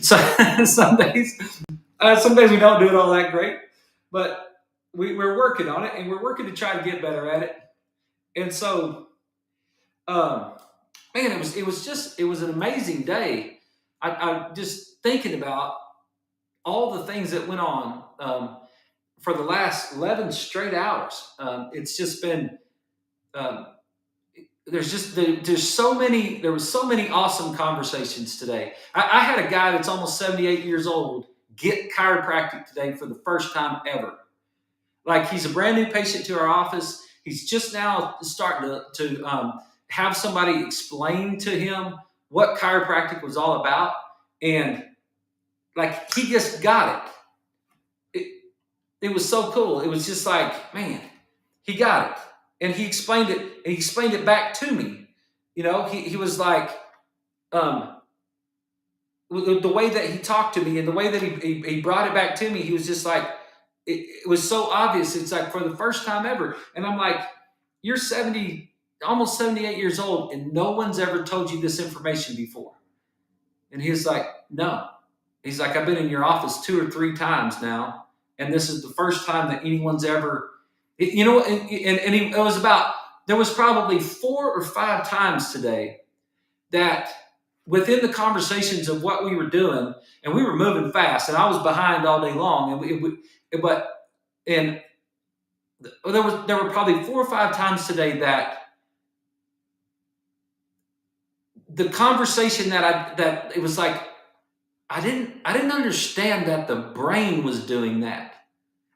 So some days we don't do it all that great, but we're working on it, and we're working to try to get better at it. And so, um, man, it was an amazing day. I'm just thinking about all the things that went on for the last 11 straight hours. It's just been um, there's so many there was so many awesome conversations today. I had a guy that's almost 78 years old get chiropractic today for the first time ever. Like, he's a brand new patient to our office. He's just now starting to have somebody explain to him what chiropractic was all about, and like, he just got it. It was so cool. It was just like, man, he got it, and he explained it. And he explained it back to me. He was like, um, the way that he talked to me and the way that he brought it back to me, he was just like, it was so obvious. It's like, for the first time ever. And I'm like, you're 70, almost 78 years old, and no one's ever told you this information before. And he's like, no. He's like, I've been in your office 2 or 3 times now, and this is the first time that anyone's ever, it was about, there was probably 4 or 5 times today that within the conversations of what we were doing, and we were moving fast, and I was behind all day long, and there were probably 4 or 5 times today that the conversation that it was like, I didn't understand that the brain was doing that.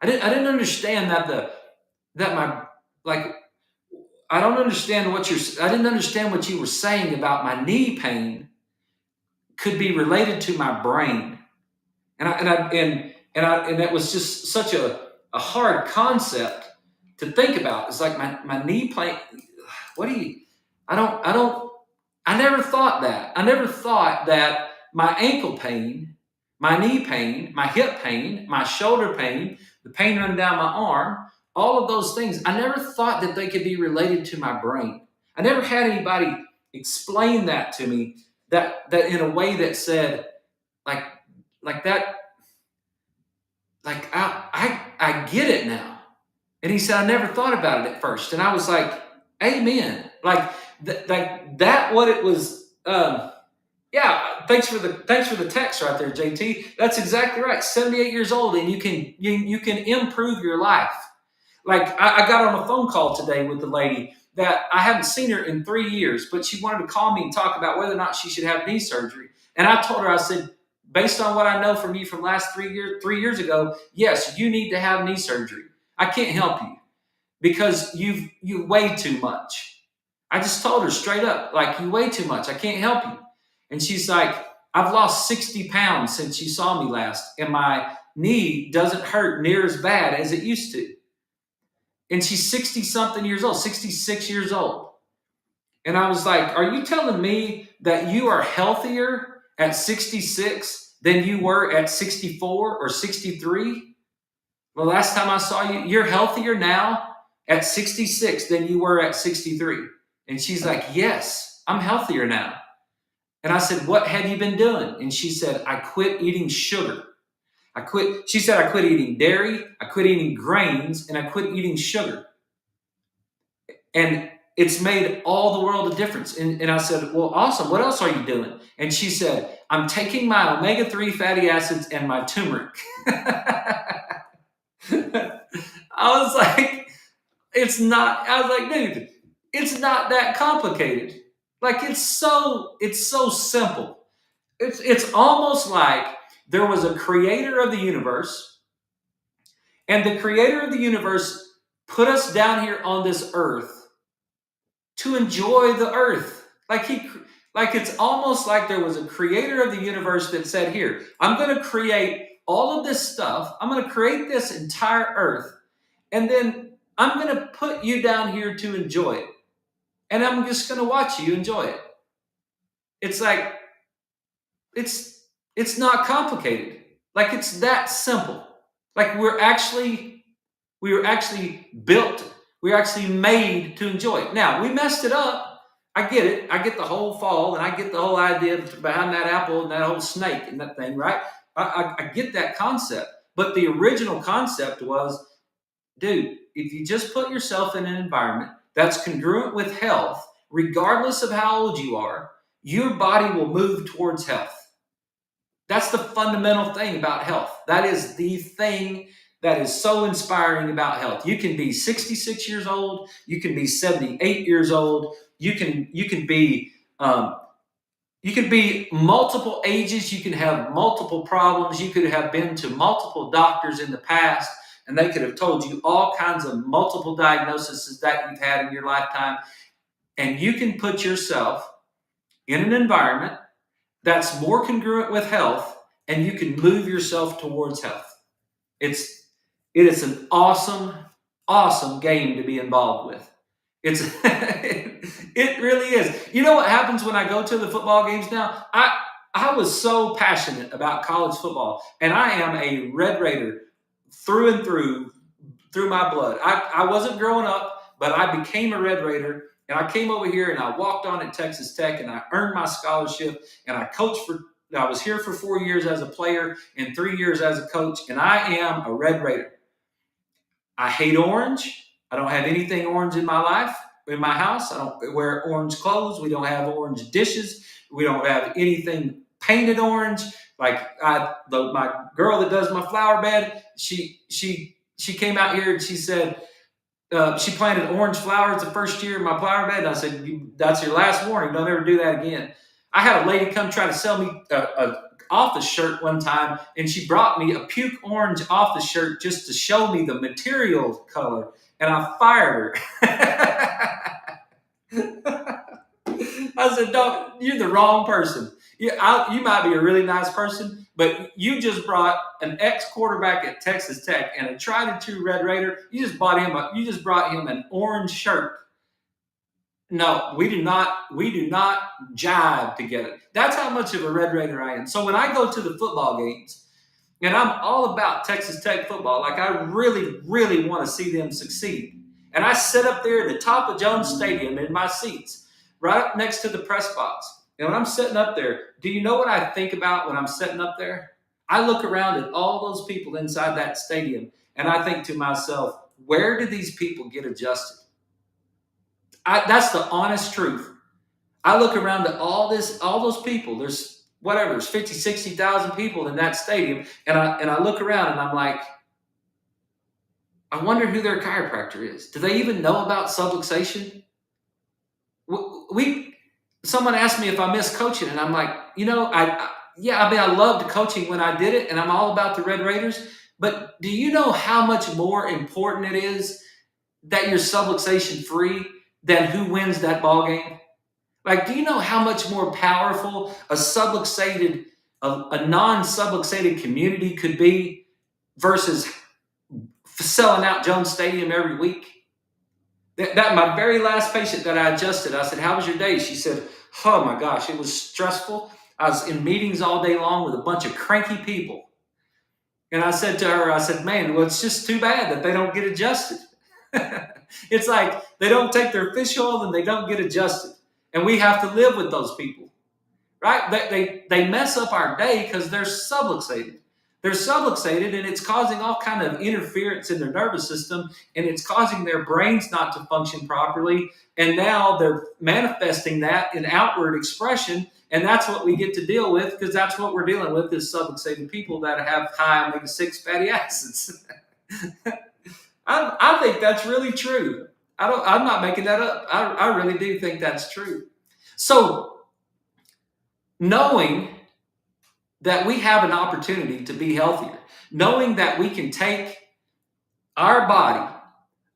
I didn't understand that my, like, I didn't understand what you were saying about my knee pain could be related to my brain. And that was just such a hard concept to think about. It's like, my knee pain. I never thought that. I never thought that my ankle pain, my knee pain, my hip pain, my shoulder pain, the pain running down my arm, all of those things, I never thought that they could be related to my brain. I never had anybody explain that to me, that in a way that said, like that, like, I get it now. And he said, I never thought about it at first. And I was like, amen. Like that, what it was. Yeah. Thanks for the text right there, JT. That's exactly right. 78 years old, and you can improve your life. Like, I got on a phone call today with the lady that I haven't seen her in 3 years, but she wanted to call me and talk about whether or not she should have knee surgery. And I told her, I said, based on what I know from you from last 3 years ago, yes, you need to have knee surgery. I can't help you because you weigh too much. I just told her straight up, like, you weigh too much. I can't help you. And she's like, I've lost 60 pounds since you saw me last, and my knee doesn't hurt near as bad as it used to. And she's 60-something years old, 66 years old. And I was like, are you telling me that you are healthier at 66 than you were at 64 or 63? Well, last time I saw you, you're healthier now at 66 than you were at 63. And she's like, yes, I'm healthier now. And I said, what have you been doing? And she said, I quit eating sugar. She said, I quit eating dairy, I quit eating grains, and I quit eating sugar. And it's made all the world of difference. And I said, well, awesome. What else are you doing? And she said, I'm taking my omega-3 fatty acids and my turmeric. I was like, dude, it's not that complicated. Like, it's so simple. It's almost like there was a creator of the universe, and the creator of the universe put us down here on this earth to enjoy the earth. Like, it's almost like there was a creator of the universe that said, here, I'm going to create all of this stuff. I'm going to create this entire earth, and then I'm going to put you down here to enjoy it. And I'm just going to watch you enjoy it. It's like, it's not complicated. Like, it's that simple. Like, we were actually built. We were actually made to enjoy it. Now, we messed it up. I get it. I get the whole fall, and I get the whole idea behind that apple and that whole snake and that thing, right? I get that concept. But the original concept was, dude, if you just put yourself in an environment that's congruent with health, regardless of how old you are, your body will move towards health. That's the fundamental thing about health. That is the thing that is so inspiring about health. You can be 66 years old, you can be 78 years old, um, you can be multiple ages, you can have multiple problems, you could have been to multiple doctors in the past, and they could have told you all kinds of multiple diagnoses that you've had in your lifetime. And you can put yourself in an environment that's more congruent with health, and you can move yourself towards health. It's it is an awesome, awesome game to be involved with. It's it really is. You know what happens when I go to the football games now? I was so passionate about college football, and I am a Red Raider through and through my blood. I wasn't growing up, but I became a Red Raider, and I came over here and I walked on at Texas Tech, and I earned my scholarship, and I coached for. I was here for 4 years as a player and 3 years as a coach, and I am a Red Raider. I hate orange. I don't have anything orange in my life, in my house. I don't wear orange clothes. We don't have orange dishes. We don't have anything painted orange. My girl that does my flower bed, she came out here and she said, she planted orange flowers the first year in my flower bed. And I said, that's your last warning. Don't ever do that again. I had a lady come try to sell me a office shirt one time, and she brought me a puke orange office shirt just to show me the material color, and I fired her. I said, "Don't, you're the wrong person. You might be a really nice person, but you just brought an ex-quarterback at Texas Tech and a tried and true Red Raider. You just brought him an orange shirt. No, we do not jive together. That's how much of a Red Raider I am. So when I go to the football games, and I'm all about Texas Tech football, like I really, really want to see them succeed. And I sit up there at the top of Jones Stadium in my seats, right up next to the press box. And when I'm sitting up there, do you know what I think about when I'm sitting up there? I look around at all those people inside that stadium, and I think to myself, where do these people get adjusted? That's the honest truth. I look around at all those people. There's 50, 60,000 people in that stadium, and I look around and I'm like, I wonder who their chiropractor is. Do they even know about subluxation? Someone asked me if I miss coaching, and I'm like, yeah, I mean, I loved coaching when I did it, and I'm all about the Red Raiders. But do you know how much more important it is that you're subluxation free than who wins that ball game? Like, do you know how much more powerful a non-subluxated community could be versus selling out Jones Stadium every week? That my very last patient that I adjusted, I said, "How was your day?" She said, "Oh my gosh, it was stressful. I was in meetings all day long with a bunch of cranky people." And I said to her, I said, "Man, well, it's just too bad that they don't get adjusted." It's like they don't take their fish oil and they don't get adjusted. And we have to live with those people, right? They mess up our day because they're subluxated. They're subluxated, and it's causing all kind of interference in their nervous system, and it's causing their brains not to function properly. And now they're manifesting that in outward expression, and that's what we get to deal with, because that's what we're dealing with is subluxated people that have high omega-6 fatty acids. I think that's really true. I'm not making that up. I really do think that's true. So, knowing that we have an opportunity to be healthier, knowing that we can take our body.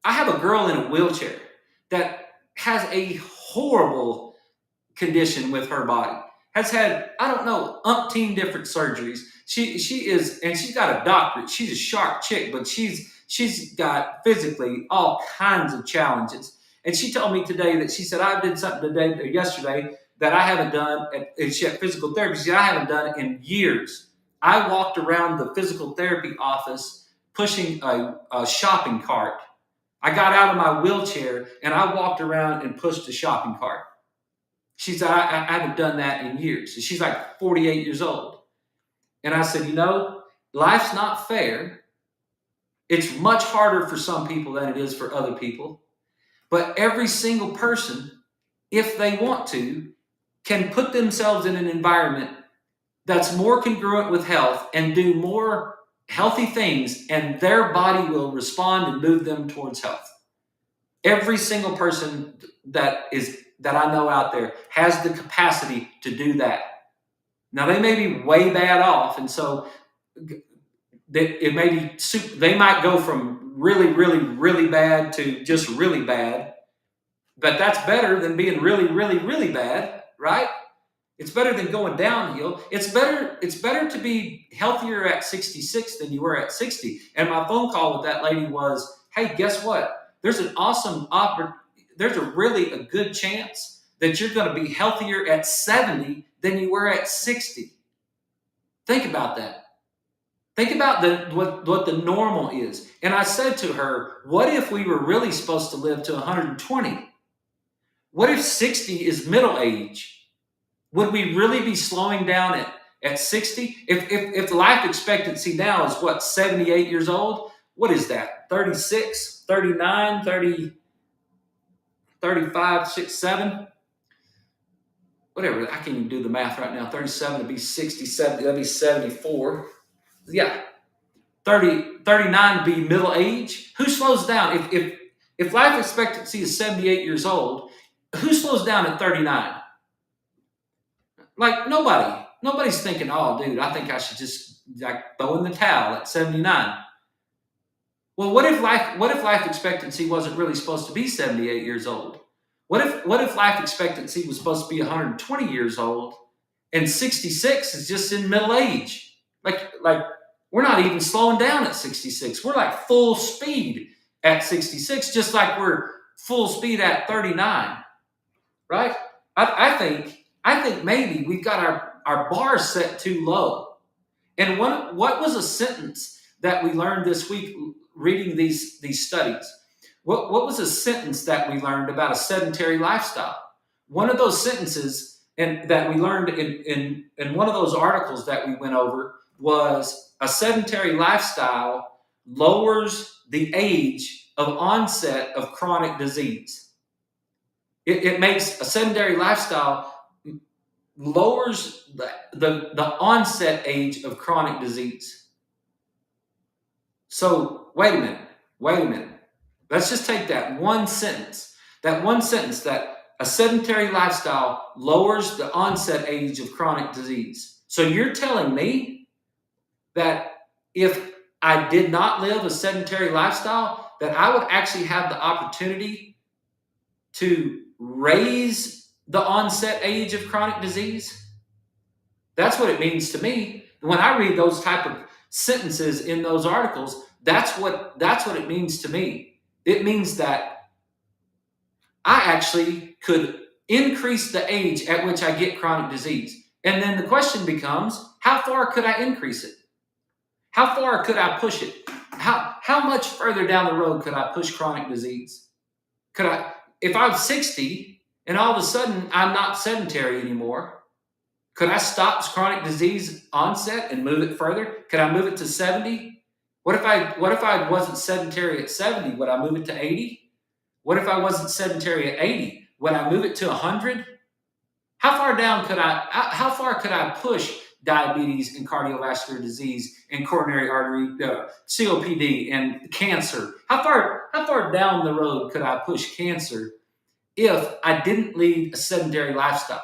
I have a girl in a wheelchair that has a horrible condition with her body. Has had, I don't know, umpteen different surgeries. She is, and she's got a doctorate. She's a sharp chick, but she's got physically all kinds of challenges. And she told me today that she said, I did something yesterday that I haven't done, and she had physical therapy. She said, I haven't done it in years. I walked around the physical therapy office pushing a shopping cart. I got out of my wheelchair and I walked around and pushed a shopping cart. She said, I haven't done that in years. And she's like 48 years old. And I said, life's not fair. It's much harder for some people than it is for other people. But every single person, if they want to, can put themselves in an environment that's more congruent with health and do more healthy things, and their body will respond and move them towards health. Every single person that I know out there has the capacity to do that. Now, they may be way bad off, and so it may be they might go from really, really, really bad to just really bad, but that's better than being really, really, really bad, right? It's better than going downhill. It's better to be healthier at 66 than you were at 60. And my phone call with that lady was, hey, guess what? There's there's a good chance that you're going to be healthier at 70 than you were at 60. Think about that. Think about what the normal is. And I said to her, what if we were really supposed to live to 120? What if 60 is middle age? Would we really be slowing down at 60? If the life expectancy now is 78 years old? What is that? 36, 39, 30, 35, 6, 7? Whatever. I can't even do the math right now. 37 would be 67. That'd be 74. Yeah. 39 would be middle age. Who slows down? If life expectancy is 78 years old, who slows down at 39? Like nobody. Nobody's thinking, oh, dude, I think I should just throw in the towel at 79. Well, what if life expectancy wasn't really supposed to be 78 years old? What if life expectancy was supposed to be 120 years old and 66 is just in middle age? Like we're not even slowing down at 66. We're like full speed at 66, just like we're full speed at 39. Right? I think maybe we've got our bar set too low. And what was a sentence that we learned this week reading these studies? What was a sentence that we learned about a sedentary lifestyle? One of those sentences that we learned in one of those articles that we went over was a sedentary lifestyle lowers the age of onset of chronic disease. It makes a sedentary lifestyle lowers the onset age of chronic disease. So wait a minute. Let's just take that one sentence that a sedentary lifestyle lowers the onset age of chronic disease. So you're telling me that if I did not live a sedentary lifestyle, that I would actually have the opportunity to raise the onset age of chronic disease? That's what it means to me. When I read those type of sentences in those articles, that's what it means to me. It means that I actually could increase the age at which I get chronic disease. And then the question becomes, how far could I increase it? How far could I push it? How much further down the road could I push chronic disease? If I'm 60 and all of a sudden I'm not sedentary anymore, could I stop chronic disease onset and move it further? Could I move it to 70? What if I wasn't sedentary at 70? Would I move it to 80? What if I wasn't sedentary at 80? Would I move it to 100? How far could I push diabetes and cardiovascular disease and coronary artery, COPD and cancer? How far down the road could I push cancer if I didn't lead a sedentary lifestyle?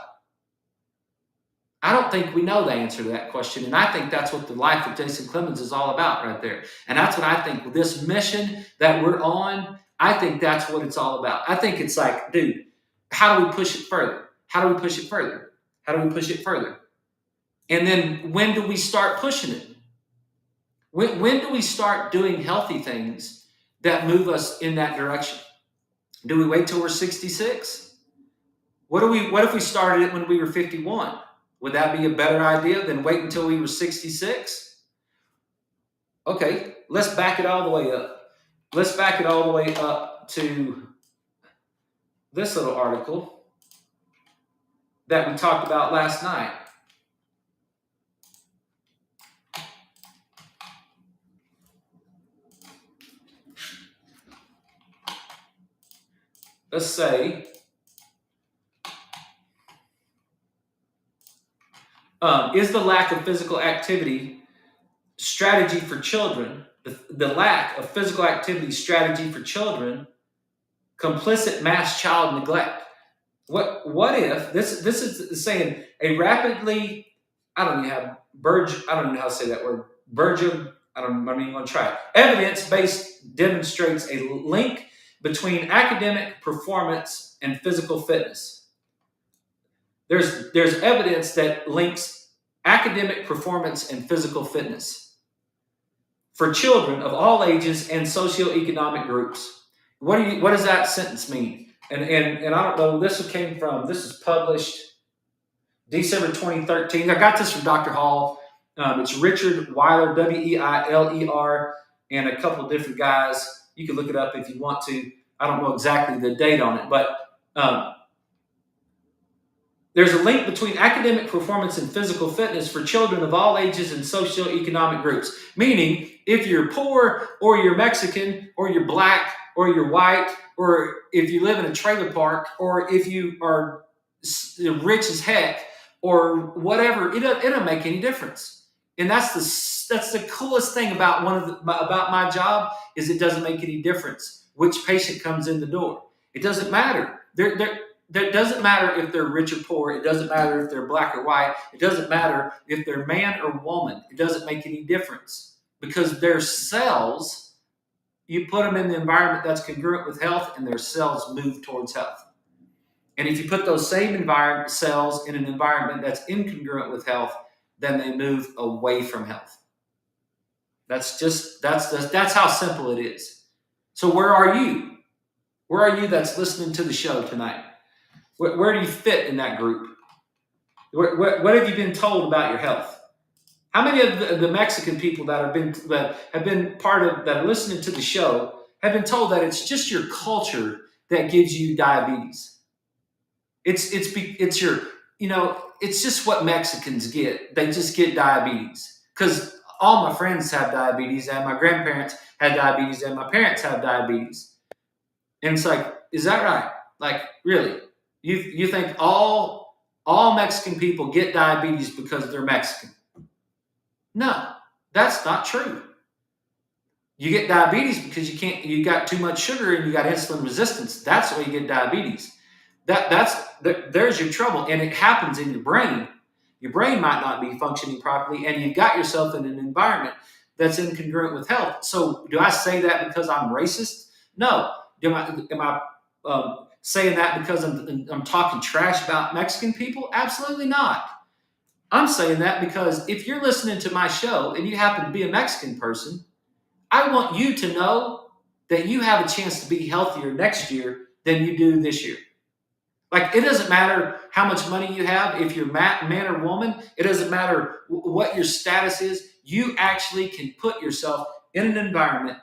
I don't think we know the answer to that question, and I think that's what the life of Jason Clemmons is all about right there. And that's what I think with this mission that we're on, I think that's what it's all about. I think it's like, dude, how do we push it further? How do we push it further? How do we push it further? And then when do we start pushing it? When do we start doing healthy things that move us in that direction? Do we wait till we're 66? What if we started it when we were 51? Would that be a better idea than wait until we were 66? Okay, let's back it all the way up. Let's back it all the way up to this little article. that we talked about last night. Let's say, is the lack of physical activity strategy for children, the lack of physical activity strategy for children, complicit mass child neglect? What if this is saying a rapidly, I don't even know how to say that word, I'm not even going to try it. Evidence-based demonstrates a link between academic performance and physical fitness. There's evidence that links academic performance and physical fitness for children of all ages and socioeconomic groups. What does that sentence mean? And I don't know, this is published December 2013. I got this from Dr. Hall. It's Richard Weiler, Weiler, and a couple of different guys. You can look it up if you want to. I don't know exactly the date on it, but there's a link between academic performance and physical fitness for children of all ages and socioeconomic groups. Meaning, if you're poor, or you're Mexican, or you're black, or you're white, or if you live in a trailer park, or if you are rich as heck, or whatever, it don't make any difference. And that's the coolest thing about about my job, is it doesn't make any difference which patient comes in the door. It doesn't matter. It doesn't matter if they're rich or poor. It doesn't matter if they're black or white. It doesn't matter if they're man or woman. It doesn't make any difference, because their cells, you put them in the environment that's congruent with health, and their cells move towards health. And if you put those same cells in an environment that's incongruent with health, then they move away from health. That's how simple it is. So where are you? Where are you that's listening to the show tonight? Where do you fit in that group? What have you been told about your health? How many of the Mexican people that are listening to the show have been told that it's just your culture that gives you diabetes? It's just what Mexicans get. They just get diabetes because all my friends have diabetes, and my grandparents had diabetes, and my parents have diabetes. And it's like, is that right? Like, really? You think all Mexican people get diabetes because they're Mexican? No, that's not true. You get diabetes because you got too much sugar and you got insulin resistance. That's why you get diabetes. There's your trouble, and it happens in your brain. Your brain might not be functioning properly, and you've got yourself in an environment that's incongruent with health. So, do I say that because I'm racist? No. Am I saying that because I'm talking trash about Mexican people? Absolutely not. I'm saying that because if you're listening to my show and you happen to be a Mexican person, I want you to know that you have a chance to be healthier next year than you do this year. Like, it doesn't matter how much money you have, if you're man or woman, it doesn't matter what your status is. You actually can put yourself in an environment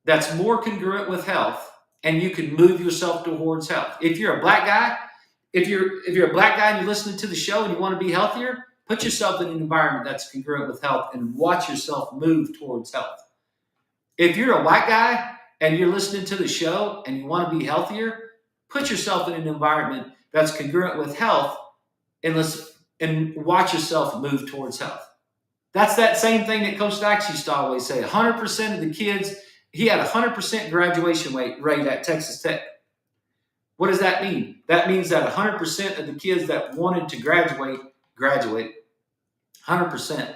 that's more congruent with health, and you can move yourself towards health. If you're a black guy, if you're a black guy and you're listening to the show and you want to be healthier, put yourself in an environment that's congruent with health and watch yourself move towards health. If you're a white guy and you're listening to the show and you want to be healthier, put yourself in an environment that's congruent with health and watch yourself move towards health. That's that same thing that Coach Dax used to always say. 100% of the kids, he had a 100% graduation rate at Texas Tech. What does that mean? That means that 100% of the kids that wanted to graduated. 100%.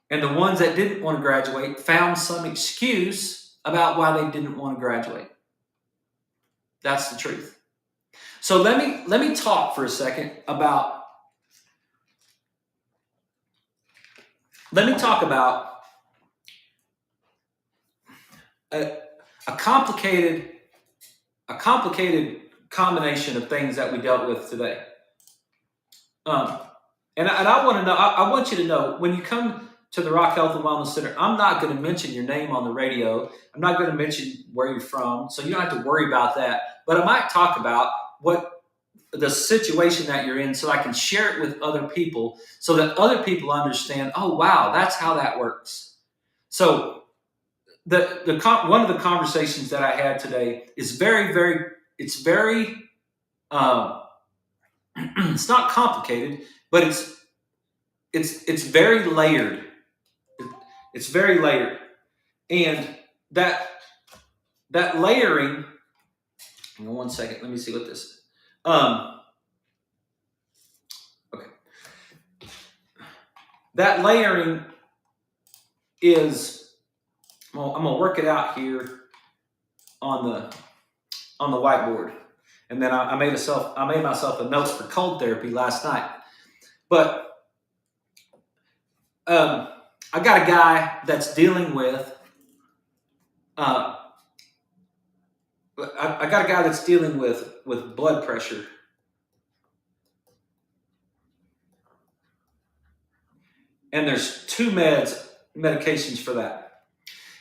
And the ones that didn't want to graduate found some excuse about why they didn't want to graduate. That's the truth. So let me talk for a second about. Let me talk about a complicated combination of things that we dealt with today. And I want to know. I want you to know, when you come to the Rock Health and Wellness Center, I'm not going to mention your name on the radio. I'm not going to mention where you're from, so you don't have to worry about that. But I might talk about what the situation that you're in, so I can share it with other people, so that other people understand. Oh, wow, that's how that works. So one of the conversations that I had today is it's very um, it's not complicated, but it's very layered. It's very layered, and that that layering. Hang on one second. Let me see what this is. Okay, that layering is. Well, I'm gonna work it out here on the whiteboard, and then I made myself a note for cold therapy last night. But I got a guy that's dealing with. I got a guy that's dealing with blood pressure, and there's two medications for that.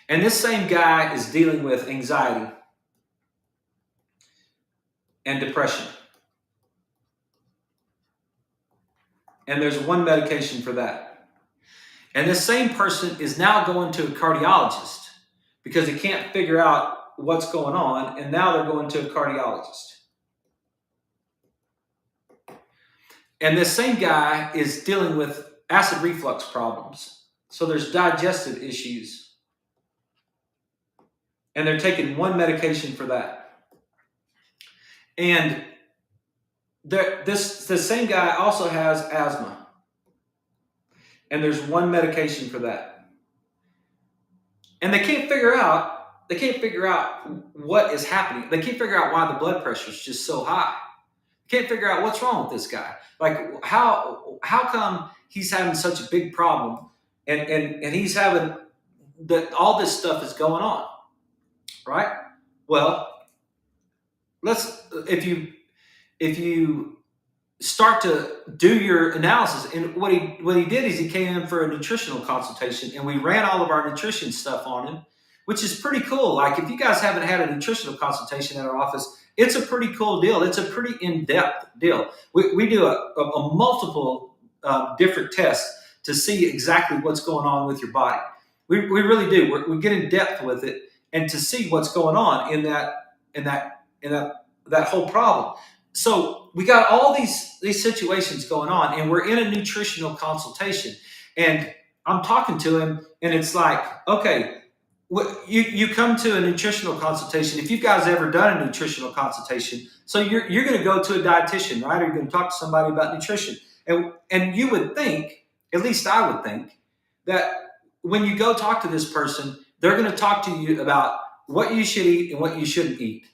And this same guy is dealing with anxiety and depression, and there's one medication for that. And this same person is now going to a cardiologist because he can't figure out what's going on, and now they're going to a cardiologist. And this same guy is dealing with acid reflux problems. So there's digestive issues. And they're taking one medication for that. And this same guy also has asthma. And there's one medication for that. And they can't figure out what is happening. They can't figure out why the blood pressure is just so high. Can't figure out what's wrong with this guy. Like, how come he's having such a big problem, and he's having all this stuff is going on, right? Well, if you start to do your analysis, and what he did is he came in for a nutritional consultation, and we ran all of our nutrition stuff on him, which is pretty cool. Like, if you guys haven't had a nutritional consultation at our office, it's a pretty cool deal. It's a pretty in-depth deal. We do a multiple different tests to see exactly what's going on with your body. We really do. We get in depth with it, and to see what's going on in that whole problem. So we got all these situations going on, and we're in a nutritional consultation, and I'm talking to him, and it's like, okay, you come to a nutritional consultation. If you guys ever done a nutritional consultation, so you're going to go to a dietitian, right? Or you're going to talk to somebody about nutrition. And you would think, at least I would think, that when you go talk to this person, they're going to talk to you about what you should eat and what you shouldn't eat,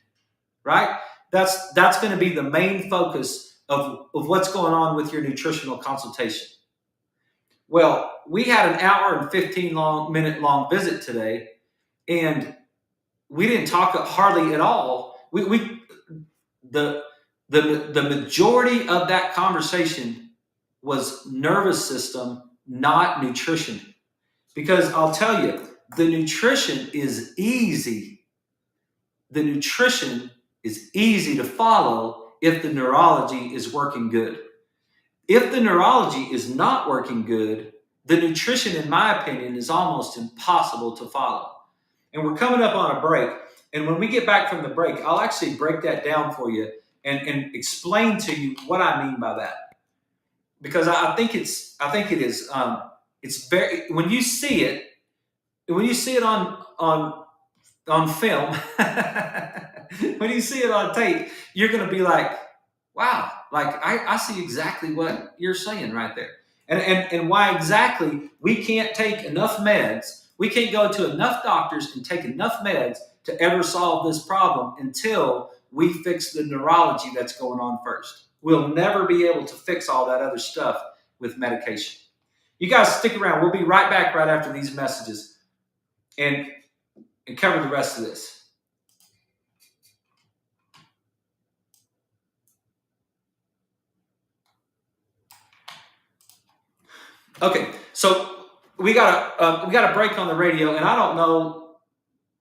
right? That's going to be the main focus of what's going on with your nutritional consultation. Well, we had an hour and 15-minute long visit today, and we didn't talk hardly at all. The majority of that conversation was nervous system, not nutrition. Because I'll tell you, the nutrition is easy. The nutrition is easy to follow if the neurology is working good. If the neurology is not working good, the nutrition, in my opinion, is almost impossible to follow. And we're coming up on a break. And when we get back from the break, I'll actually break that down for you and explain to you what I mean by that. Because I think it is it's very, when you see it on film, when you see it on tape, you're going to be like, wow, like I see exactly what you're saying right there. And why exactly we can't take enough meds. We can't go to enough doctors and take enough meds to ever solve this problem until we fix the neurology that's going on first. We'll never be able to fix all that other stuff with medication. You guys stick around. We'll be right back right after these messages and cover the rest of this. Okay, so we got a break on the radio, and I don't know.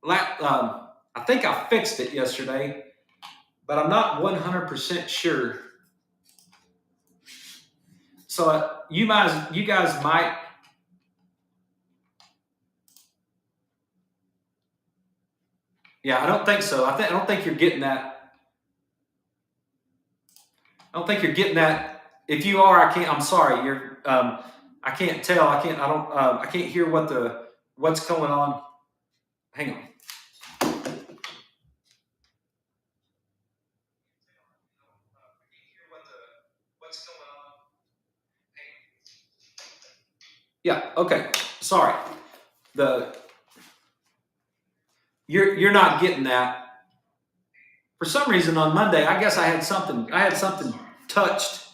I think I fixed it yesterday, but I'm not 100% sure So you guys might. Yeah, I don't think so. I don't think you're getting that. I don't think you're getting that. If you are, I can't. I'm sorry. You're. I can't tell. I can't. I don't. I can't hear what's going on. Hang on. Yeah. Okay. Sorry. The you're not getting that. For some reason on Monday, I guess I had something. I had something touched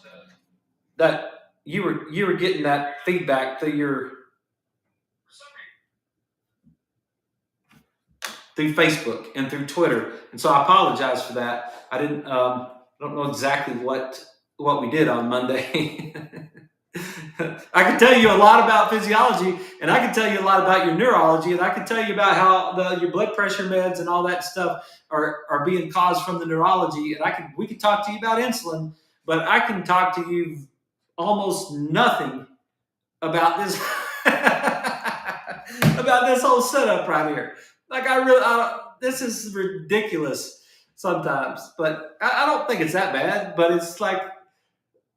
that you were getting that feedback through Facebook and through Twitter, and so I apologize for that. I didn't. Don't know exactly what we did on Monday. I can tell you a lot about physiology, and I can tell you a lot about your neurology, and I can tell you about how your blood pressure meds and all that stuff are being caused from the neurology. And we could talk to you about insulin, but I can talk to you almost nothing about this about this whole setup right here. Like this is ridiculous sometimes, but I don't think it's that bad. But it's like,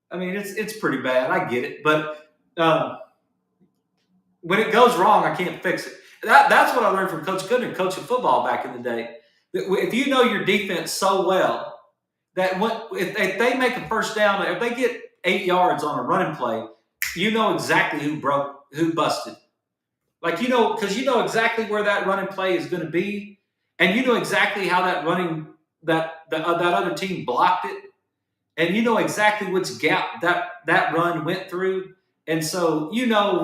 I mean, it's pretty bad. I get it, but when it goes wrong, I can't fix it. That's what I learned from Coach Goodner coaching football back in the day. If you know your defense so well that if they make a first down, if they get 8 yards on a running play, you know exactly who busted. Like, because you know exactly where that running play is going to be, and you know exactly how that other team blocked it, and you know exactly which gap that run went through, and so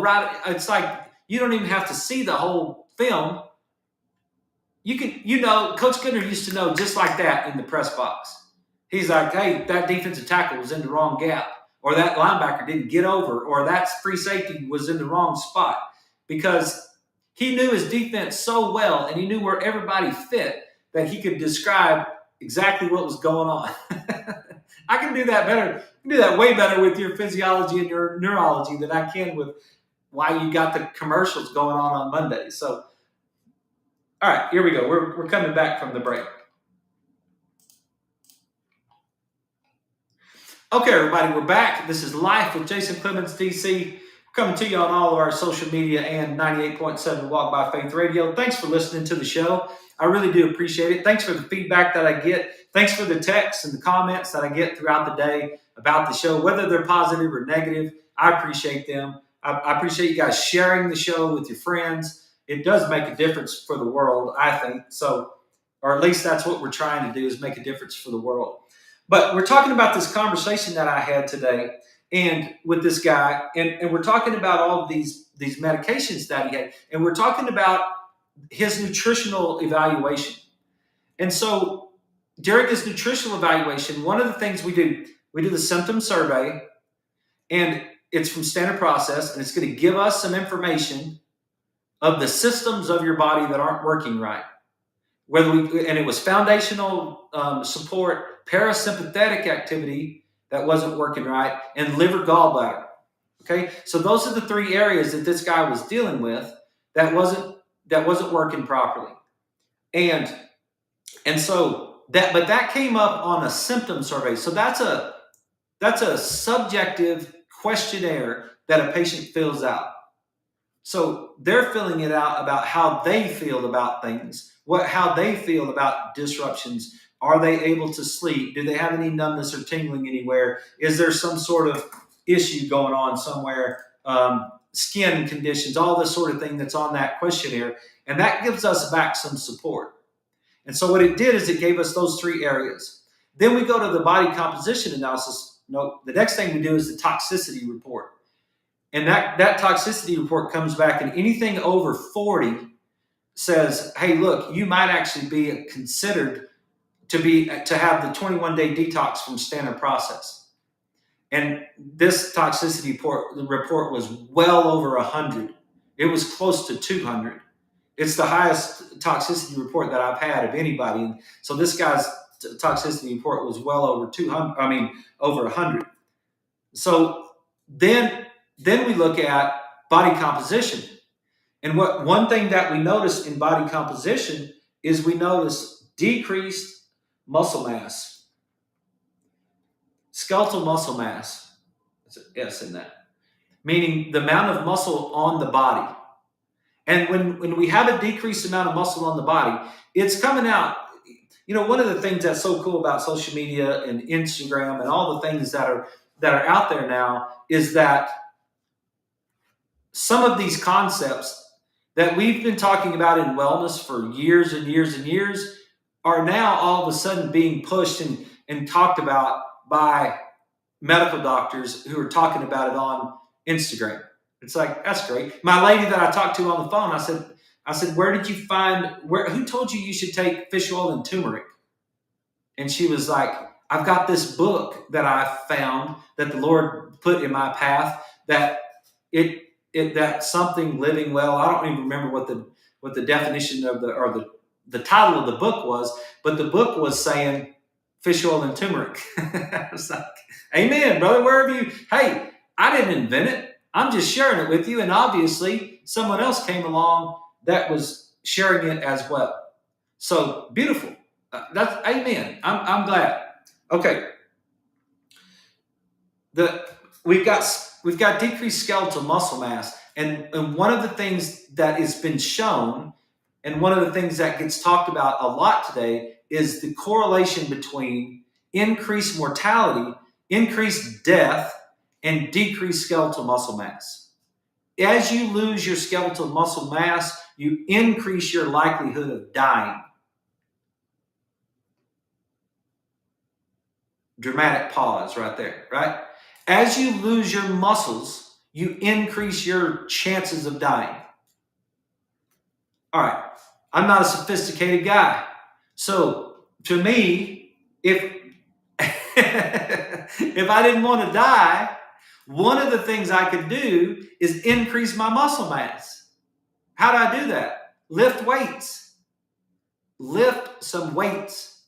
right. It's like you don't even have to see the whole film. You can, Coach Goodner used to know just like that in the press box. He's like, hey, that defensive tackle was in the wrong gap, or that linebacker didn't get over, or that free safety was in the wrong spot, because he knew his defense so well and he knew where everybody fit that he could describe exactly what was going on. I can do that better. I can do that way better with your physiology and your neurology than I can with why you got the commercials going on Monday. So, all right, here we go. We're coming back from the break. Okay, everybody, we're back. This is Life with Jason Clemmons, DC. Coming to you on all of our social media and 98.7 Walk by Faith Radio. Thanks for listening to the show. I really do appreciate it. Thanks for the feedback that I get. Thanks for the texts and the comments that I get throughout the day about the show, whether they're positive or negative. I appreciate them. I appreciate you guys sharing the show with your friends. It does make a difference for the world, I think. So, or at least that's what we're trying to do, is make a difference for the world. But we're talking about this conversation that I had today and with this guy, and we're talking about all of these medications that he had, and we're talking about his nutritional evaluation. And so during this nutritional evaluation, one of the things we do the symptom survey, and it's from Standard Process, and it's going to give us some information of the systems of your body that aren't working right. And it was foundational support, parasympathetic activity that wasn't working right, and liver gallbladder. Okay, so those are the 3 areas that this guy was dealing with that wasn't working properly, and so that came up on a symptom survey. So that's a subjective questionnaire that a patient fills out. So they're filling it out about how they feel about things, how they feel about disruptions. Are they able to sleep? Do they have any numbness or tingling anywhere? Is there some sort of issue going on somewhere? Skin conditions, all this sort of thing that's on that questionnaire. And that gives us back some support. And so what it did is it gave us those 3 areas. Then we go to the body composition analysis. No, the next thing we do is the toxicity report. And that toxicity report comes back, and anything over 40 says, hey, look, you might actually be considered to have the 21-day detox from Standard Process. And this toxicity report was well over 100. It was close to 200. It's the highest toxicity report that I've had of anybody. And so this guy's toxicity report was well over 200. Over 100. So Then, then we look at body composition. And one thing that we notice in body composition is we notice decreased muscle mass, skeletal muscle mass. There's an S in that, meaning the amount of muscle on the body. And when we have a decreased amount of muscle on the body, it's coming out. You know, one of the things that's so cool about social media and Instagram and all the things that are out there now is that some of these concepts that we've been talking about in wellness for years and years and years are now all of a sudden being pushed and talked about by medical doctors who are talking about it on Instagram. It's like, that's great. My lady that I talked to on the phone, I said, where did you find, who told you should take fish oil and turmeric? And she was like, I've got this book that I found that the Lord put in my path that that something living well. I don't even remember what the definition of the title of the book was, but the book was saying fish oil and turmeric. I was like, amen, brother. Where have you? Hey, I didn't invent it. I'm just sharing it with you. And obviously someone else came along that was sharing it as well. So beautiful. That's amen. I'm glad. Okay. We've got decreased skeletal muscle mass. And one of the things that has been shown, and one of the things that gets talked about a lot today, is the correlation between increased mortality, increased death, and decreased skeletal muscle mass. As you lose your skeletal muscle mass, you increase your likelihood of dying. Dramatic pause right there, right? As you lose your muscles, you increase your chances of dying. All right, I'm not a sophisticated guy. So to me, if if I didn't want to die, one of the things I could do is increase my muscle mass. How do I do that? Lift weights. Lift some weights.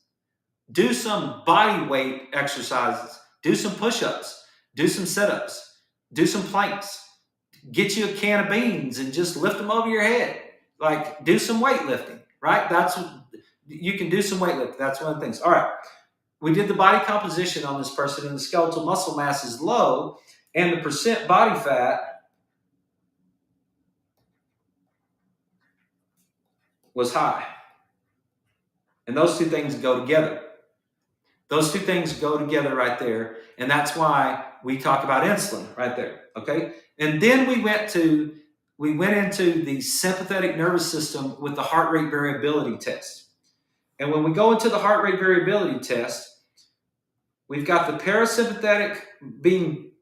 Do some body weight exercises. Do some push-ups. Do some sit-ups. Do some planks. Get you a can of beans and just lift them over your head. Like, do some weightlifting, right? You can do some weightlifting. That's one of the things. All right. We did the body composition on this person, and the skeletal muscle mass is low, and the percent body fat was high. And those two things go together. Those two things go together right there. And that's why we talk about insulin right there. Okay. And then we went into the sympathetic nervous system with the heart rate variability test. And when we go into the heart rate variability test, we've got the parasympathetic being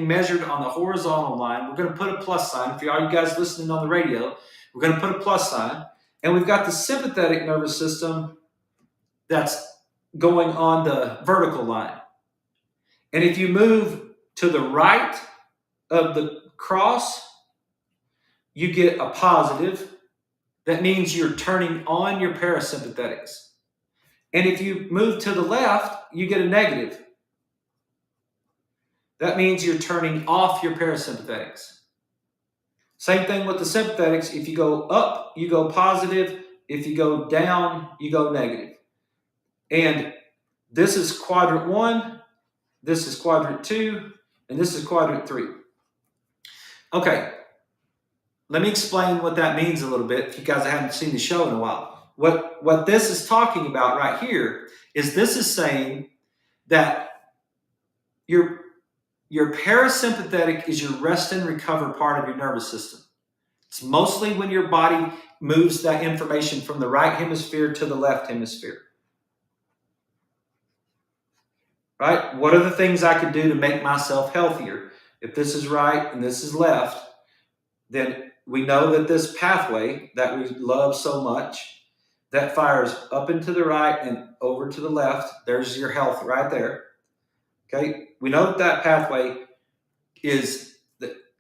measured on the horizontal line. We're going to put a plus sign. For all you guys listening on the radio, we're going to put a plus sign. And we've got the sympathetic nervous system that's going on the vertical line. And if you move to the right of the cross, you get a positive. That means you're turning on your parasympathetics. And if you move to the left, you get a negative. That means you're turning off your parasympathetics. Same thing with the sympathetics. If you go up, you go positive. If you go down, you go negative. And this is quadrant 1, this is quadrant 2, and this is quadrant 3. Okay, let me explain what that means a little bit if you guys haven't seen the show in a while. What this is talking about right here is this is saying that your parasympathetic is your rest and recover part of your nervous system. It's mostly when your body moves that information from the right hemisphere to the left hemisphere. Right? What are the things I could do to make myself healthier? If this is right and this is left, then we know that this pathway that we love so much, that fires up and to the right and over to the left. There's your health right there. Okay? We know that pathway is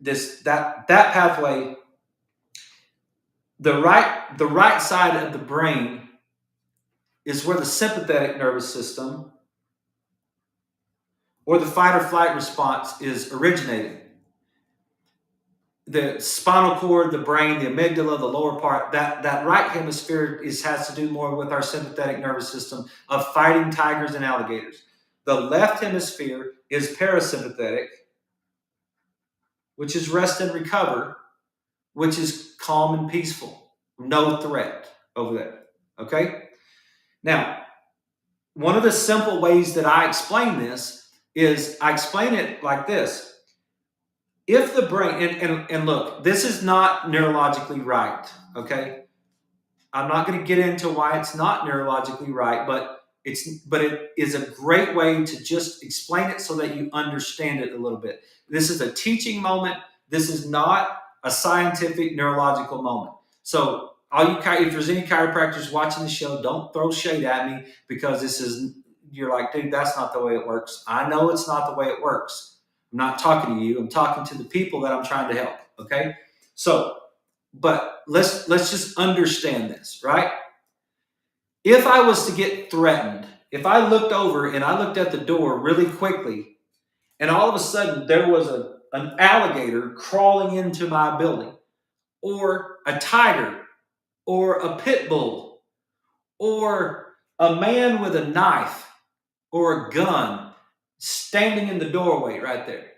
that pathway, the right side of the brain is where the sympathetic nervous system or the fight or flight response is originating. the spinal cord, the brain, the amygdala, the lower part, that right hemisphere has to do more with our sympathetic nervous system of fighting tigers and alligators. The left hemisphere is parasympathetic, which is rest and recover, which is calm and peaceful. No threat over there. Okay? Now, one of the simple ways that I explain this is I explain it like this. If the brain, and look, this is not neurologically right, okay? I'm not going to get into why it's not neurologically right, but it is a great way to just explain it so that you understand it a little bit. This is a teaching moment. This is not a scientific neurological moment. So if there's any chiropractors watching the show, don't throw shade at me because you're like, dude, that's not the way it works. I know it's not the way it works. I'm not talking to you. I'm talking to the people that I'm trying to help. Okay. So, but let's just understand this, right? If I was to get threatened, if I looked over and I looked at the door really quickly, and all of a sudden there was an alligator crawling into my building, or a tiger, or a pit bull, or a man with a knife or a gun standing in the doorway right there.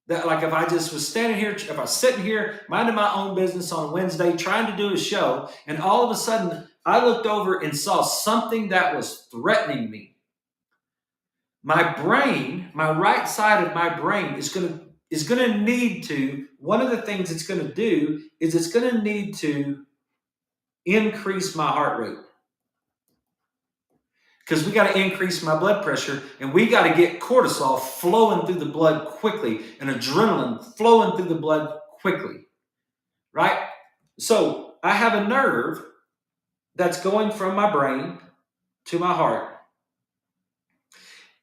That, like, if I just was standing here, if I was sitting here minding my own business on a Wednesday trying to do a show, and all of a sudden I looked over and saw something that was threatening me, my brain, my right side of my brain is going to need to, one of the things it's going to do is it's going to need to increase my heart rate. Because we got to increase my blood pressure, and we got to get cortisol flowing through the blood quickly and adrenaline flowing through the blood quickly, right? So I have a nerve that's going from my brain to my heart,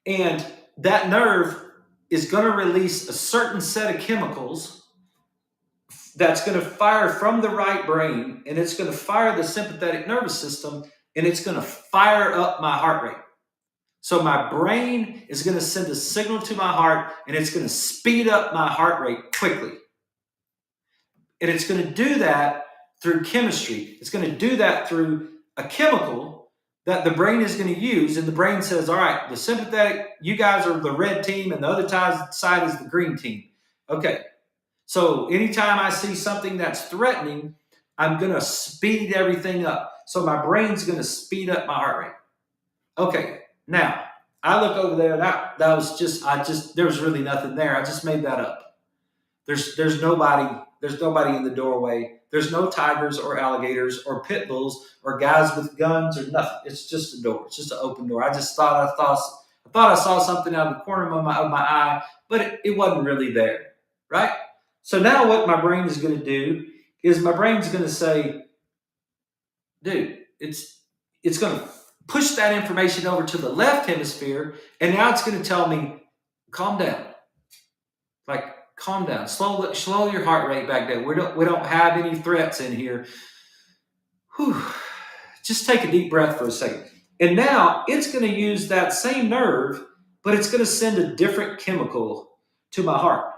and that nerve is going to release a certain set of chemicals that's going to fire from the right brain, and it's going to fire the sympathetic nervous system, and it's going to fire up my heart rate. So my brain is going to send a signal to my heart, and it's going to speed up my heart rate quickly. And it's going to do that through chemistry. It's going to do that through a chemical that the brain is going to use. And the brain says, all right, the sympathetic, you guys are the red team, and the other side is the green team. Okay. So anytime I see something that's threatening, I'm going to speed everything up. So my brain's going to speed up my heart rate. Okay. Now, I look over there, that was there was really nothing there. I just made that up. There's nobody in the doorway. There's no tigers or alligators or pit bulls or guys with guns or nothing. It's just a door. It's just an open door. I thought I saw something out of the corner of my eye, but it wasn't really there, right? So now what my brain is going to do is my brain's going to say, dude, it's going to push that information over to the left hemisphere, and now it's going to tell me, calm down. Like, calm down. Slow your heart rate back down. We don't have any threats in here. Whew. Just take a deep breath for a second. And now it's going to use that same nerve, but it's going to send a different chemical to my heart.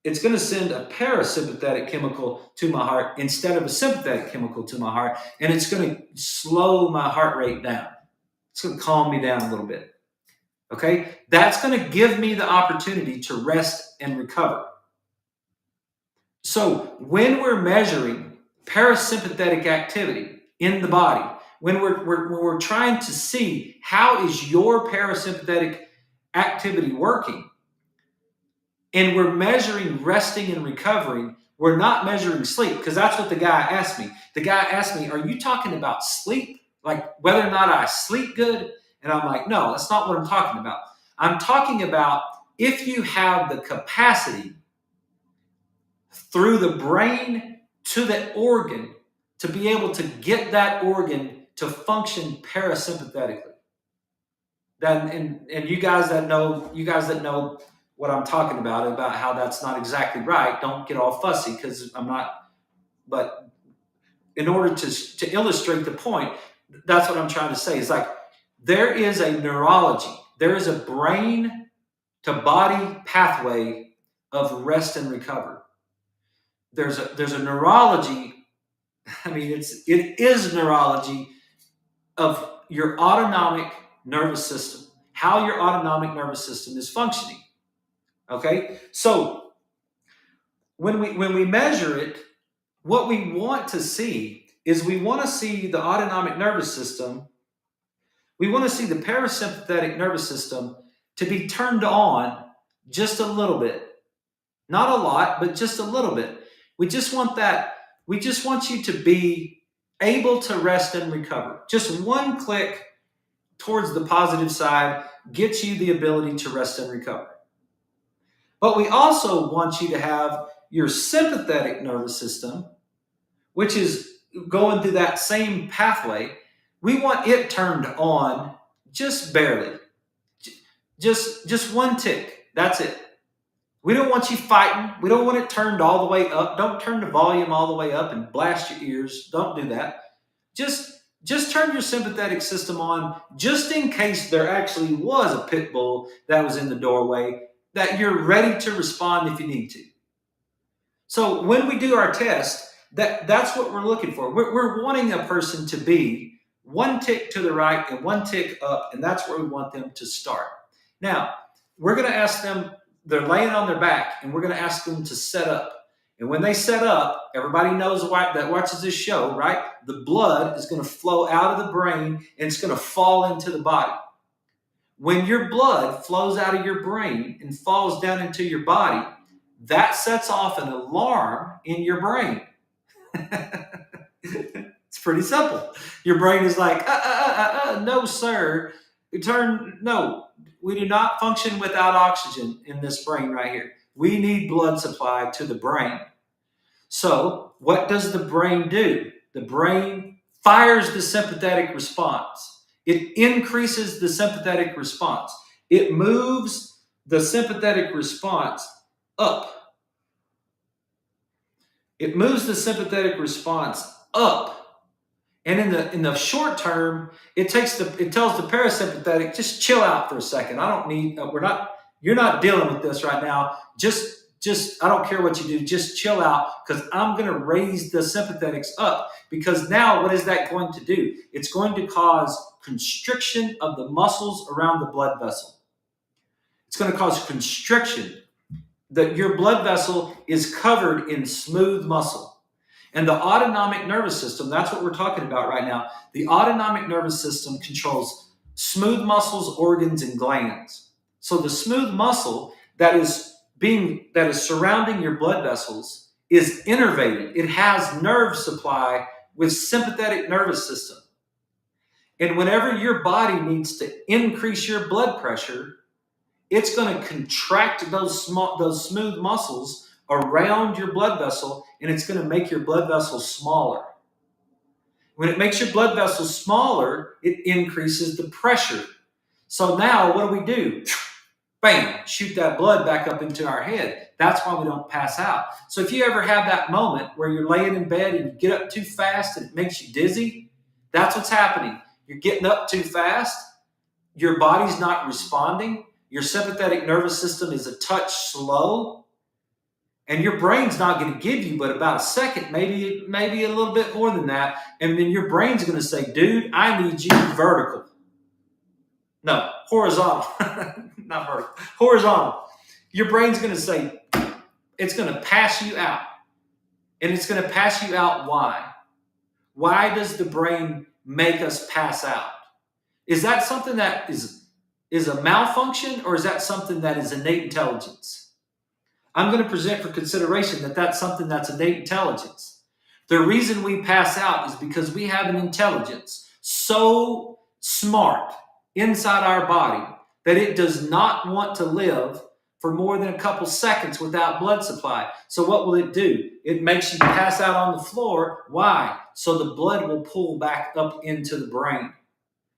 It's going to send a parasympathetic chemical to my heart instead of a sympathetic chemical to my heart, and it's going to slow my heart rate down. It's going to calm me down a little bit. Okay? That's going to give me the opportunity to rest and recover. So when we're measuring parasympathetic activity in the body, when we're trying to see how is your parasympathetic activity working, and we're measuring resting and recovering, we're not measuring sleep, because that's what the guy asked me. The guy asked me, are you talking about sleep? Like whether or not I sleep good? And I'm like, no, that's not what I'm talking about. I'm talking about if you have the capacity through the brain to the organ to be able to get that organ to function parasympathetically. Then, and you guys that know what I'm talking about how that's not exactly right, don't get all fussy because I'm not. But in order to illustrate the point, that's what I'm trying to say. It's like there is a neurology, there is a brain to body pathway of rest and recover. There's a neurology. I mean, it is neurology of your autonomic nervous system, how your autonomic nervous system is functioning. Okay, so when we measure it, what we want to see is we want to see the autonomic nervous system. We want to see the parasympathetic nervous system to be turned on just a little bit. Not a lot, but just a little bit. We just want that. We just want you to be able to rest and recover. Just one click towards the positive side gets you the ability to rest and recover. But we also want you to have your sympathetic nervous system, which is going through that same pathway. We want it turned on just barely. Just one tick. That's it. We don't want you fighting. We don't want it turned all the way up. Don't turn the volume all the way up and blast your ears. Don't do that. Just turn your sympathetic system on just in case there actually was a pit bull that was in the doorway, that you're ready to respond if you need to. So when we do our test, that's what we're looking for. We're wanting a person to be one tick to the right and one tick up, and that's where we want them to start. Now, we're going to ask them, they're laying on their back, and we're going to ask them to set up. And when they set up, everybody knows that watches this show, right? The blood is going to flow out of the brain, and it's going to fall into the body. When your blood flows out of your brain and falls down into your body, that sets off an alarm in your brain. It's pretty simple. Your brain is like, no, sir. No, we do not function without oxygen in this brain right here. We need blood supply to the brain. So what does the brain do? The brain fires the sympathetic response. It increases the sympathetic response. It moves the sympathetic response up. It moves the sympathetic response up. And in the short term, it tells the parasympathetic, just chill out for a second. You're not dealing with this right now. Just I don't care what you do, just chill out, because I'm going to raise the sympathetics up. Because now what is that going to do? It's going to cause constriction of the muscles around the blood vessel. It's going to cause constriction. That your blood vessel is covered in smooth muscle. And the autonomic nervous system, that's what we're talking about right now. The autonomic nervous system controls smooth muscles, organs, and glands. So the smooth muscle that is surrounding your blood vessels is innervated. It has nerve supply with sympathetic nervous system. And whenever your body needs to increase your blood pressure, it's going to contract those smooth muscles around your blood vessel, and it's going to make your blood vessel smaller. When it makes your blood vessel smaller, it increases the pressure. So now what do? Bam, shoot that blood back up into our head. That's why we don't pass out. So if you ever have that moment where you're laying in bed and you get up too fast and it makes you dizzy, that's what's happening. You're getting up too fast. Your body's not responding. Your sympathetic nervous system is a touch slow. And your brain's not going to give you but about a second, maybe a little bit more than that. And then your brain's going to say, dude, I need you vertical. No, horizontal. Not vertical. Horizontal. Your brain's going to say, it's going to pass you out. And it's going to pass you out why? Why does the brain make us pass out? Is that something that is a malfunction, or is that something that is innate intelligence? I'm going to present for consideration that that's something that's innate intelligence. The reason we pass out is because we have an intelligence so smart inside our body that it does not want to live for more than a couple seconds without blood supply. So what will it do? It makes you pass out on the floor. Why? So the blood will pull back up into the brain.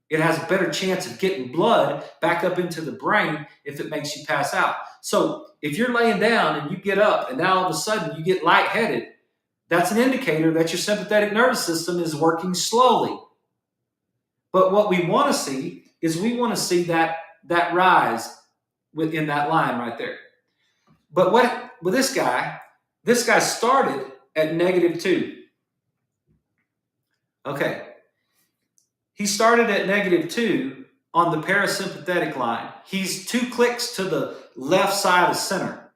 It has a better chance of getting blood back up into the brain if it makes you pass out. So if you're laying down and you get up and now all of a sudden you get lightheaded, that's an indicator that your sympathetic nervous system is working slowly. But what we want to see is that rise within that line right there. But with this guy This guy started at -2. Okay. He started at -2 on the parasympathetic line. He's 2 clicks to the left side of center.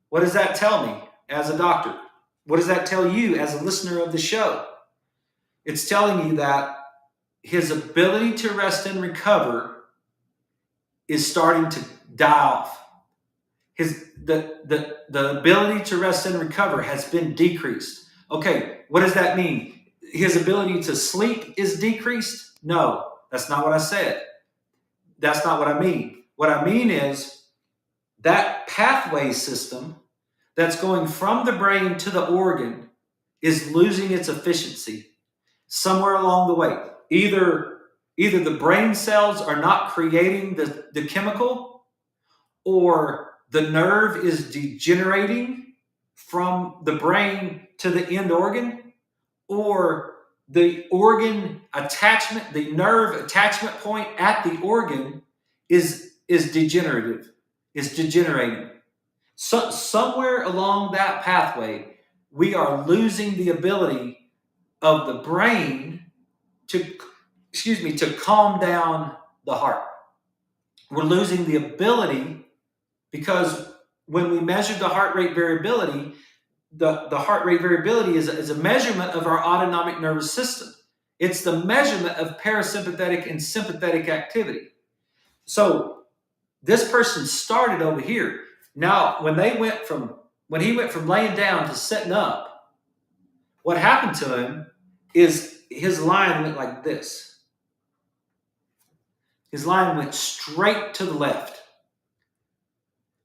What does that tell me as a doctor? What does that tell you as a listener of the show? It's telling you that his ability to rest and recover is starting to die off. The ability to rest and recover has been decreased. Okay, what does that mean? His ability to sleep is decreased? No, that's not what I said. That's not what I mean. What I mean is that pathway system that's going from the brain to the organ is losing its efficiency somewhere along the way. Either the brain cells are not creating the chemical, or the nerve is degenerating from the brain to the end organ, or the organ attachment, the nerve attachment point at the organ is degenerating. So somewhere along that pathway, we are losing the ability of the brain to calm down the heart. We're losing the ability, because when we measure the heart rate variability, the heart rate variability is a measurement of our autonomic nervous system. It's the measurement of parasympathetic and sympathetic activity. So this person started over here. Now, when he went from laying down to sitting up, what happened to him is his line went like this. His line went straight to the left.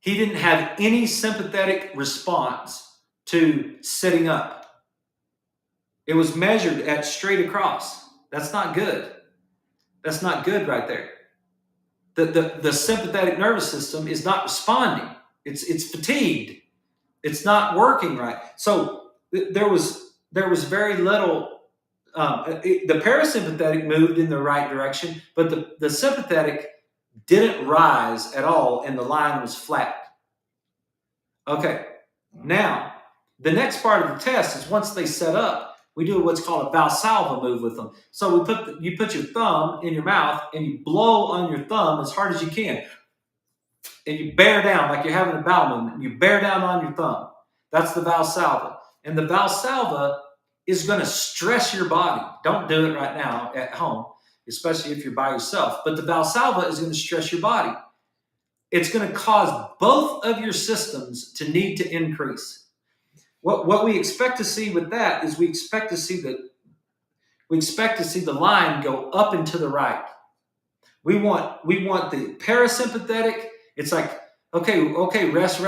He didn't have any sympathetic response to sitting up. It was measured at straight across. That's not good. That's not good right there. The sympathetic nervous system is not responding. It's fatigued. It's not working right. So there was very little. The parasympathetic moved in the right direction, but the sympathetic didn't rise at all, and the line was flat. Okay, now the next part of the test is, once they set up, we do what's called a Valsalva move with them. So you put your thumb in your mouth and you blow on your thumb as hard as you can, and you bear down like you're having a bowel movement. You bear down on your thumb. That's the Valsalva, and the Valsalva is going to stress your body. Don't do it right now at home, especially if you're by yourself. But the Valsalva is going to stress your body. It's going to cause both of your systems to need to increase. What we expect to see with that is we expect to see the line go up and to the right. We want the parasympathetic. It's like, okay, rest,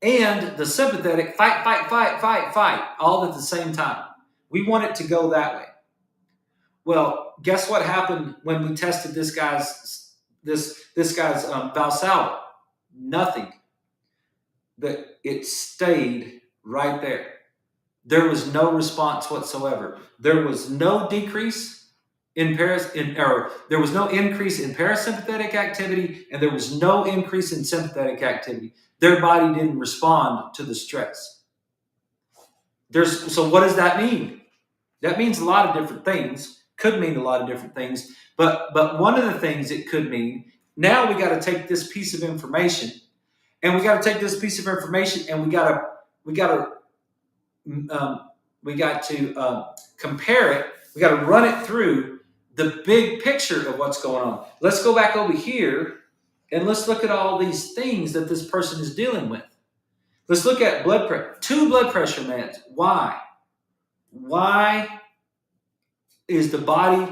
and the sympathetic, fight, all at the same time. We want it to go that way. Well, guess what happened when we tested this guy's Valsalva? Nothing. It stayed right there. There was no response whatsoever. There was no decrease there was no increase in parasympathetic activity, and there was no increase in sympathetic activity. Their body didn't respond to the stress. So what does that mean? That means a lot of different things. Could mean a lot of different things. But one of the things it could mean, now we got to take this piece of information, and we got to compare it. We got to run it through the big picture of what's going on. Let's go back over here and let's look at all these things that this person is dealing with. Let's look at blood pressure. 2 blood pressure meds. Why? Why is the body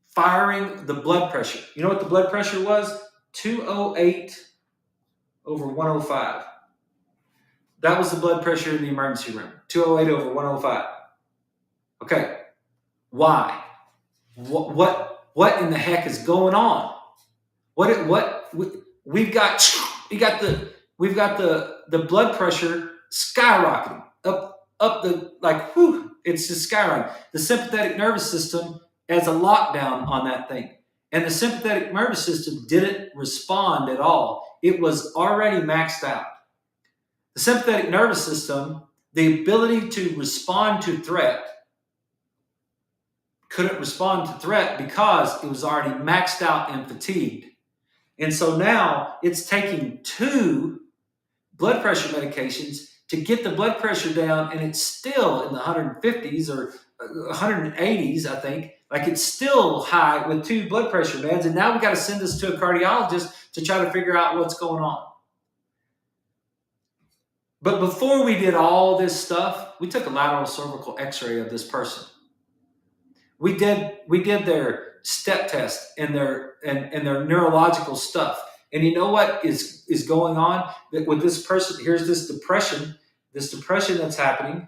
firing the blood pressure? You know what the blood pressure was? 208 over 105. That was the blood pressure in the emergency room. 208 over 105. Okay. Why? What in the heck is going on? We've got the blood pressure skyrocketing up it's just skyrocketing. The sympathetic nervous system has a lockdown on that thing, and the sympathetic nervous system didn't respond at all. It was already maxed out. The sympathetic nervous system, the ability to respond to threat, couldn't respond to threat because it was already maxed out and fatigued. And so now it's taking 2 blood pressure medications to get the blood pressure down, and it's still in the 150s or 180s, I think. Like, it's still high with 2 blood pressure meds, and now we got to send this to a cardiologist to try to figure out what's going on. But before we did all this stuff, we took a lateral cervical x-ray of this person. We did their step test and their neurological stuff. And you know what is going on with this person? Here's this depression that's happening.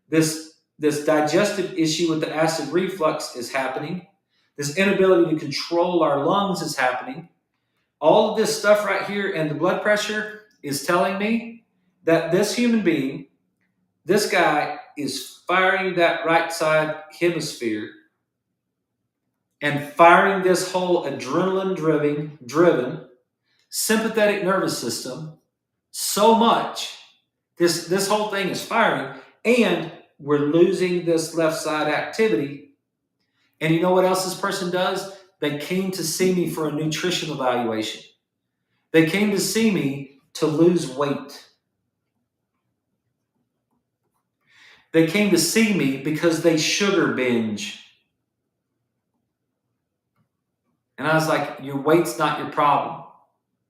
This digestive issue with the acid reflux is happening. This inability to control our lungs is happening. All of this stuff right here and the blood pressure is telling me that this human being, this guy, is firing that right side hemisphere and firing this whole adrenaline-driven sympathetic nervous system so much. This whole thing is firing, and we're losing this left side activity. And you know what else this person does? They came to see me for a nutrition evaluation. They came to see me to lose weight. They came to see me because they sugar binge. And I was like, your weight's not your problem.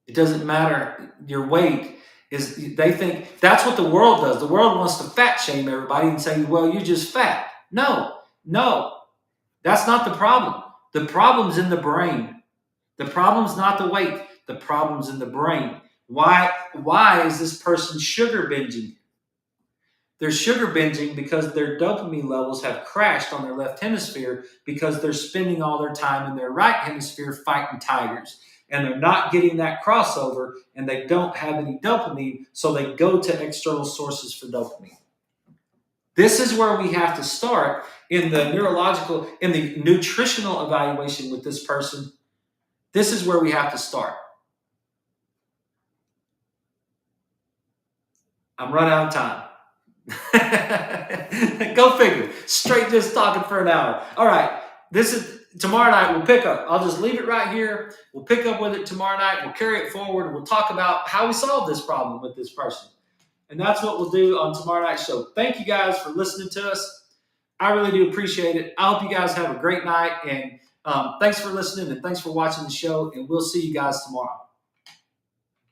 It doesn't matter. Your weight is, they think that's what the world does. The world wants to fat shame everybody and say, well, you're just fat. No, that's not the problem. The problem's in the brain. The problem's not the weight. The problem's in the brain. Why is this person sugar binging? They're sugar binging because their dopamine levels have crashed on their left hemisphere because they're spending all their time in their right hemisphere fighting tigers. And they're not getting that crossover, and they don't have any dopamine, so they go to external sources for dopamine. This is where we have to start in the nutritional evaluation with this person. This is where we have to start. I'm running out of time. Go figure. Straight just talking for an hour. All right. This is tomorrow night. We'll pick up. I'll just leave it right here. We'll pick up with it tomorrow night. We'll carry it forward. We'll talk about how we solve this problem with this person. And that's what we'll do on tomorrow night's show. Thank you guys for listening to us. I really do appreciate it. I hope you guys have a great night. And thanks for listening, and thanks for watching the show. And we'll see you guys tomorrow.